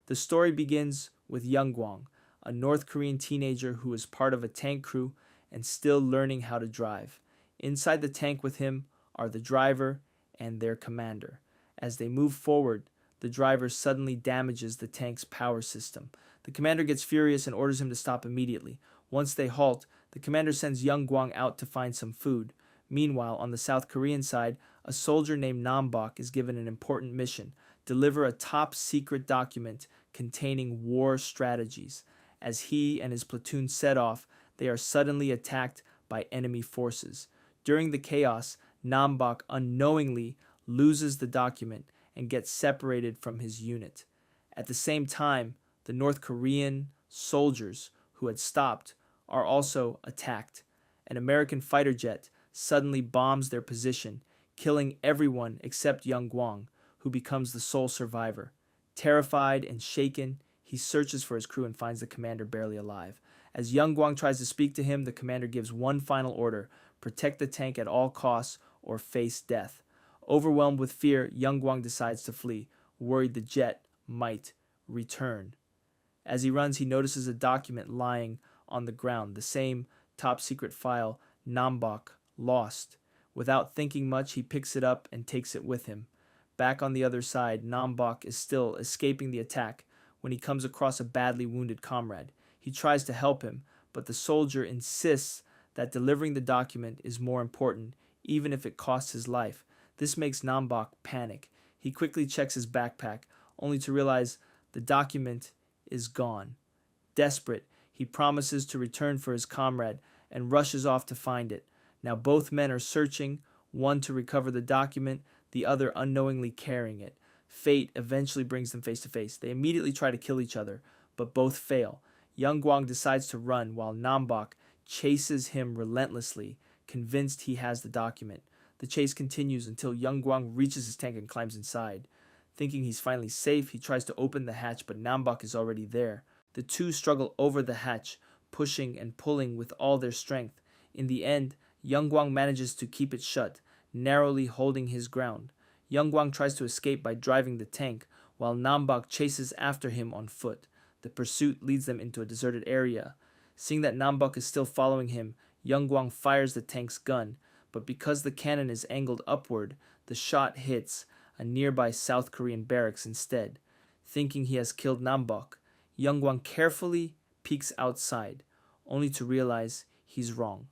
The story begins with Young-Gwang, a North Korean teenager who is part of a tank crew and still learning how to drive. Inside the tank with him are the driver and their commander. As they move forward, the driver suddenly damages the tank's power system. The commander gets furious and orders him to stop immediately. Once they halt, the commander sends Young-Gwang out to find some food. Meanwhile, on the South Korean side, a soldier named Nam-bok is given an important mission: deliver a top-secret document containing war strategies. As he and his platoon set off, they are suddenly attacked by enemy forces. During the chaos, Nam-bok unknowingly loses the document and gets separated from his unit. At the same time, the North Korean soldiers who had stopped are also attacked. An American fighter jet suddenly bombs their position, killing everyone except Young-Gwang, who becomes the sole survivor. Terrified and shaken, he searches for his crew and finds the commander barely alive. As Young-Gwang tries to speak to him, the commander gives one final order: protect the tank at all costs or face death. Overwhelmed with fear, Young-Gwang decides to flee, worried the jet might return. As he runs, he notices a document lying on the ground, the same top-secret file Nam-bok lost. Without thinking much, he picks it up and takes it with him. Back on the other side, Nam-bok is still escaping the attack when he comes across a badly wounded comrade. He tries to help him, but the soldier insists that delivering the document is more important, even if it costs his life. This makes Nam-bok panic. He quickly checks his backpack, only to realize the document is gone. Desperate, he promises to return for his comrade and rushes off to find it. Now both men are searching, one to recover the document, the other unknowingly carrying it. Fate eventually brings them face to face. They immediately try to kill each other, but both fail. Young-Gwang decides to run while Nam-bok chases him relentlessly, convinced he has the document. The chase continues until Young-Gwang reaches his tank and climbs inside. Thinking he's finally safe, he tries to open the hatch, but Nam-bok is already there. The two struggle over the hatch, pushing and pulling with all their strength. In the end, Young-Gwang manages to keep it shut, narrowly holding his ground. Young-Gwang tries to escape by driving the tank, while Nam-bok chases after him on foot. The pursuit leads them into a deserted area. Seeing that Nam-bok is still following him, Young-Gwang fires the tank's gun, but because the cannon is angled upward, the shot hits a nearby South Korean barracks instead. Thinking he has killed Nam-bok, Young-Gwang carefully peeks outside, only to realize he's wrong.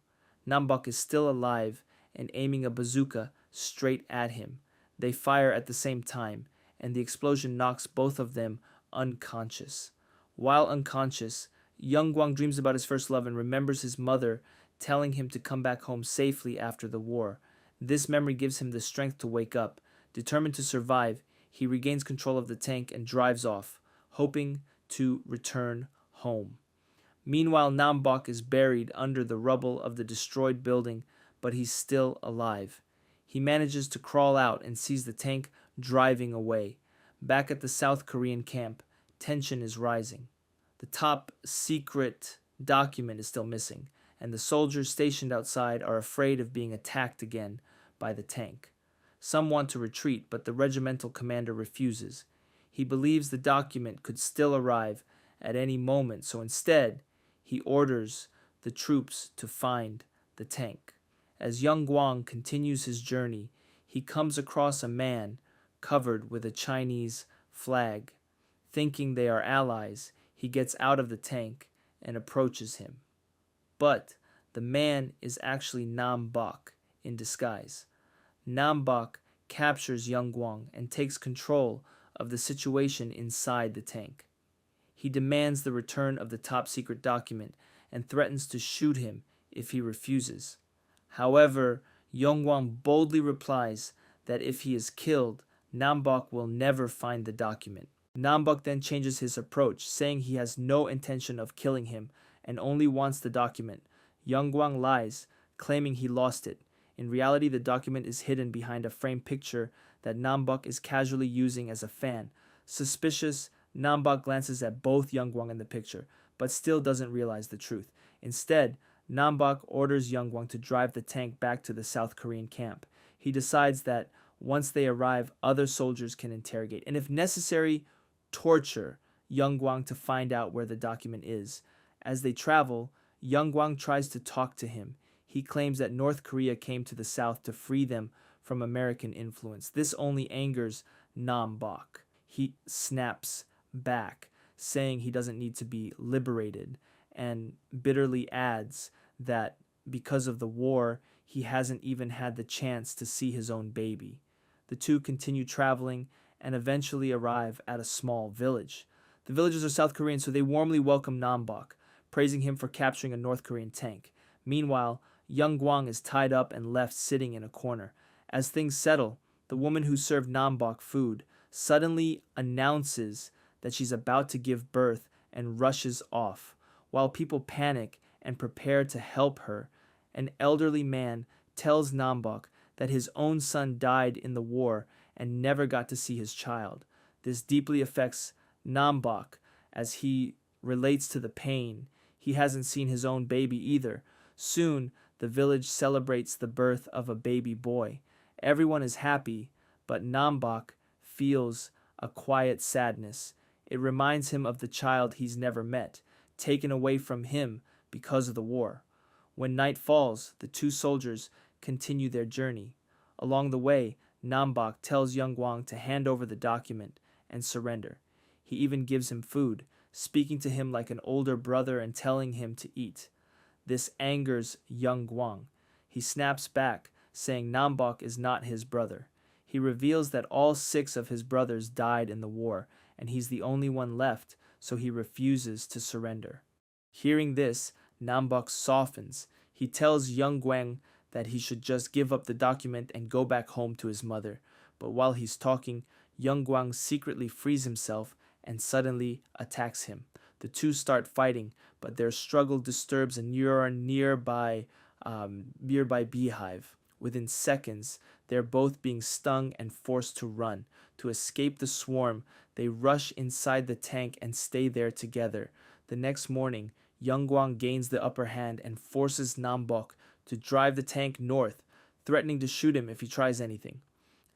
Nam-bok is still alive and aiming a bazooka straight at him. They fire at the same time, and the explosion knocks both of them unconscious. While unconscious, Young-Gwang dreams about his first love and remembers his mother telling him to come back home safely after the war. This memory gives him the strength to wake up. Determined to survive, he regains control of the tank and drives off, hoping to return home. Meanwhile, Nam-bok is buried under the rubble of the destroyed building, but he's still alive. He manages to crawl out and sees the tank driving away. Back at the South Korean camp, tension is rising. The top secret document is still missing, and the soldiers stationed outside are afraid of being attacked again by the tank. Some want to retreat, but the regimental commander refuses. He believes the document could still arrive at any moment, so instead, he orders the troops to find the tank. As Young-Gwang continues his journey, he comes across a man covered with a Chinese flag. Thinking they are allies, he gets out of the tank and approaches him. But the man is actually Nam-bok in disguise. Nam-bok captures Young-Gwang and takes control of the situation inside the tank. He demands the return of the top-secret document and threatens to shoot him if he refuses. However, Young-Gwang boldly replies that if he is killed, Nam-bok will never find the document. Nam-bok then changes his approach, saying he has no intention of killing him and only wants the document. Young-Gwang lies, claiming he lost it. In reality, the document is hidden behind a framed picture that Nam-bok is casually using as a fan. Suspicious, Nam-bok glances at both Young-Gwang and the picture, but still doesn't realize the truth. Instead, Nam-bok orders Young-Gwang to drive the tank back to the South Korean camp. He decides that once they arrive, other soldiers can interrogate, and if necessary, torture Young-Gwang to find out where the document is. As they travel, Young-Gwang tries to talk to him. He claims that North Korea came to the South to free them from American influence. This only angers Nam-bok. He snaps back, saying he doesn't need to be liberated, and bitterly adds that because of the war, he hasn't even had the chance to see his own baby. The two continue traveling and eventually arrive at a small village. The villagers are South Korean, so they warmly welcome Nam-bok, praising him for capturing a North Korean tank. Meanwhile, Young-Gwang is tied up and left sitting in a corner. As things settle, the woman who served Nam-bok food suddenly announces that she's about to give birth and rushes off. While people panic and prepare to help her, an elderly man tells Nam-bok that his own son died in the war and never got to see his child. This deeply affects Nam-bok as he relates to the pain. He hasn't seen his own baby either. Soon, the village celebrates the birth of a baby boy. Everyone is happy, but Nam-bok feels a quiet sadness. It reminds him of the child he's never met, taken away from him because of the war. When night falls, the two soldiers continue their journey. Along the way, Nam-bok tells Young-Gwang to hand over the document and surrender. He even gives him food, speaking to him like an older brother and telling him to eat. This angers Young-Gwang. He snaps back, saying Nam-bok is not his brother. He reveals that all 6 of his brothers died in the war, and he's the only one left, so he refuses to surrender. Hearing this, Nam-bok softens. He tells Young-Gwang that he should just give up the document and go back home to his mother. But while he's talking, Young-Gwang secretly frees himself and suddenly attacks him. The two start fighting, but their struggle disturbs a nearby beehive. Within seconds, they're both being stung and forced to run. To escape the swarm, they rush inside the tank and stay there together. The next morning, Young-Gwang gains the upper hand and forces Nam-bok to drive the tank north, threatening to shoot him if he tries anything.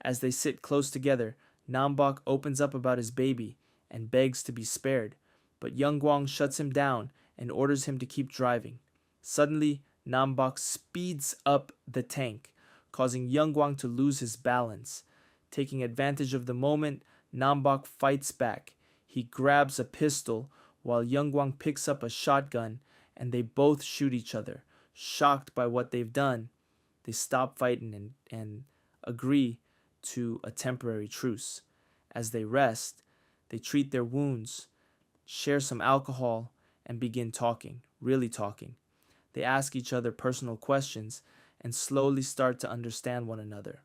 As they sit close together, Nam-bok opens up about his baby and begs to be spared, but Young-Gwang shuts him down and orders him to keep driving. Suddenly, Nam-bok speeds up the tank, causing Young-Gwang to lose his balance. Taking advantage of the moment, Nam-bok fights back. He grabs a pistol while Young-Gwang picks up a shotgun, and they both shoot each other. Shocked by what they've done, they stop fighting and agree to a temporary truce. As they rest, they treat their wounds, share some alcohol, and begin talking, really talking. They ask each other personal questions and slowly start to understand one another.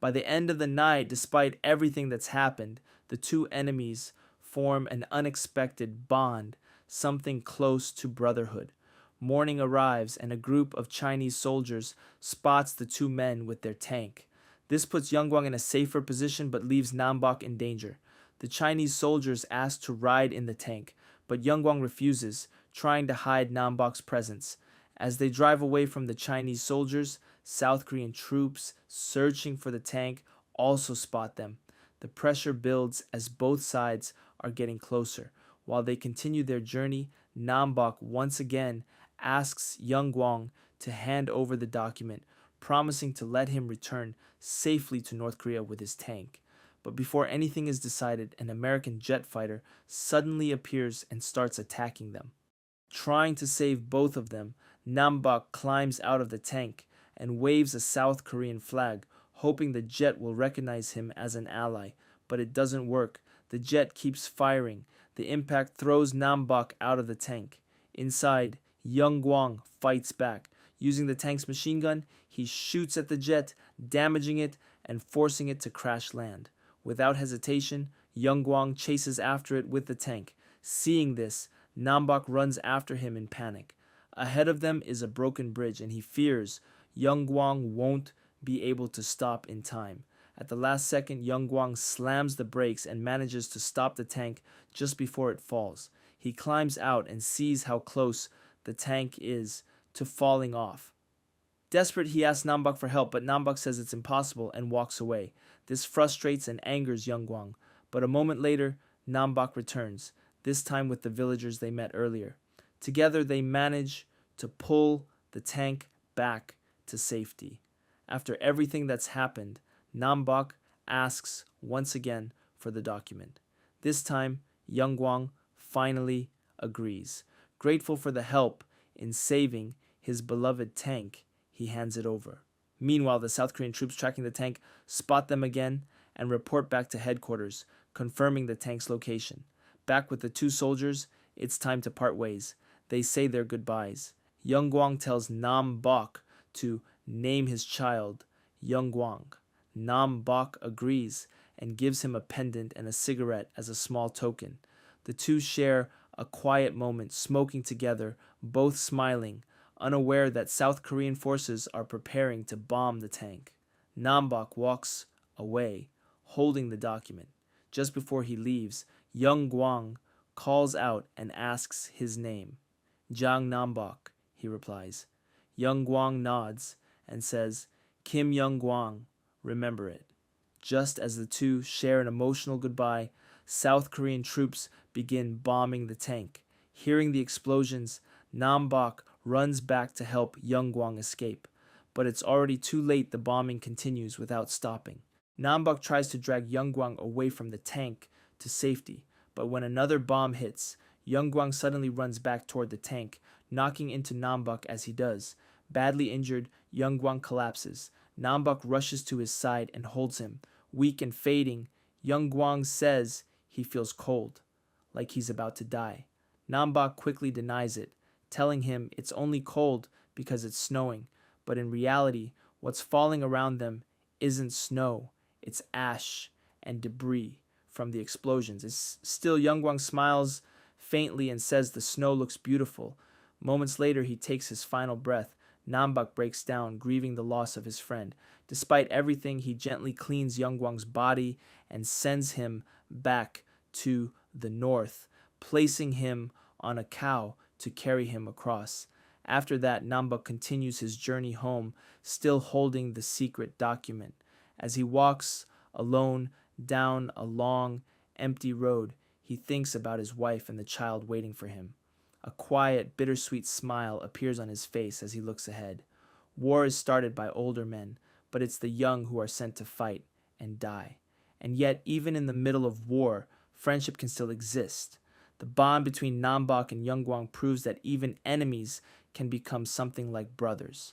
By the end of the night, despite everything that's happened, the two enemies form an unexpected bond, something close to brotherhood. Morning arrives and a group of Chinese soldiers spots the two men with their tank. This puts Young-Gwang in a safer position but leaves Nam-bok in danger. The Chinese soldiers ask to ride in the tank, but Young-Gwang refuses, trying to hide Nam-bok's presence. As they drive away from the Chinese soldiers, South Korean troops searching for the tank also spot them. The pressure builds as both sides are getting closer. While they continue their journey, Nam-bok once again asks Young-Gwang to hand over the document, promising to let him return safely to North Korea with his tank. But before anything is decided, an American jet fighter suddenly appears and starts attacking them. Trying to save both of them, Nam-bok climbs out of the tank and waves a South Korean flag, hoping the jet will recognize him as an ally. But it doesn't work. The jet keeps firing. The impact throws Nam-bok out of the tank. Inside, Young-Gwang fights back. Using the tank's machine gun, he shoots at the jet, damaging it and forcing it to crash land. Without hesitation, Young-Gwang chases after it with the tank. Seeing this, Nam-bok runs after him in panic. Ahead of them is a broken bridge, and he fears Young-Gwang won't be able to stop in time. At the last second, Young-Gwang slams the brakes and manages to stop the tank just before it falls. He climbs out and sees how close the tank is to falling off. Desperate, he asks Nam-bok for help, but Nam-bok says it's impossible and walks away. This frustrates and angers Young-Gwang, but a moment later, Nam-bok returns. this time with the villagers they met earlier. Together they manage to pull the tank back to safety. After everything that's happened, Nam-bok asks once again for the document. This time, Young-Gwang finally agrees. Grateful for the help in saving his beloved tank, he hands it over. Meanwhile, the South Korean troops tracking the tank spot them again and report back to headquarters, confirming the tank's location. Back with the two soldiers, it's time to part ways. They say their goodbyes. Young-Gwang tells Nam-bok to name his child Young-Gwang. Nam-bok agrees and gives him a pendant and a cigarette as a small token. The two share a quiet moment, smoking together, both smiling, unaware that South Korean forces are preparing to bomb the tank. Nam-bok walks away, holding the document. Just before he leaves, Young-Gwang calls out and asks his name. Jang Nam-bok, he replies. Young-Gwang nods and says, Kim Young-Gwang, remember it. Just as the two share an emotional goodbye, South Korean troops begin bombing the tank. Hearing the explosions, Nam-bok runs back to help Young-Gwang escape. But it's already too late. The bombing continues without stopping. Nam-bok tries to drag Young-Gwang away from the tank to safety, but when another bomb hits, Young-Gwang suddenly runs back toward the tank, knocking into Nam-bok as he does. Badly injured, Young-Gwang collapses. Nam-bok rushes to his side and holds him. Weak and fading, Young-Gwang says he feels cold, like he's about to die. Nam-bok quickly denies it, telling him it's only cold because it's snowing, but in reality, what's falling around them isn't snow, it's ash and debris from the explosions. Still, Young-Gwang smiles faintly and says the snow looks beautiful. Moments later, he takes his final breath. Nam-bok breaks down, grieving the loss of his friend. Despite everything, he gently cleans Young-Gwang's body and sends him back to the north, placing him on a cow to carry him across. After that, Nam-bok continues his journey home, still holding the secret document. As he walks alone down a long, empty road, he thinks about his wife and the child waiting for him. A quiet, bittersweet smile appears on his face as he looks ahead. War is started by older men, but it's the young who are sent to fight and die. And yet, even in the middle of war, friendship can still exist. The bond between Nam-bok and Young-Gwang proves that even enemies can become something like brothers.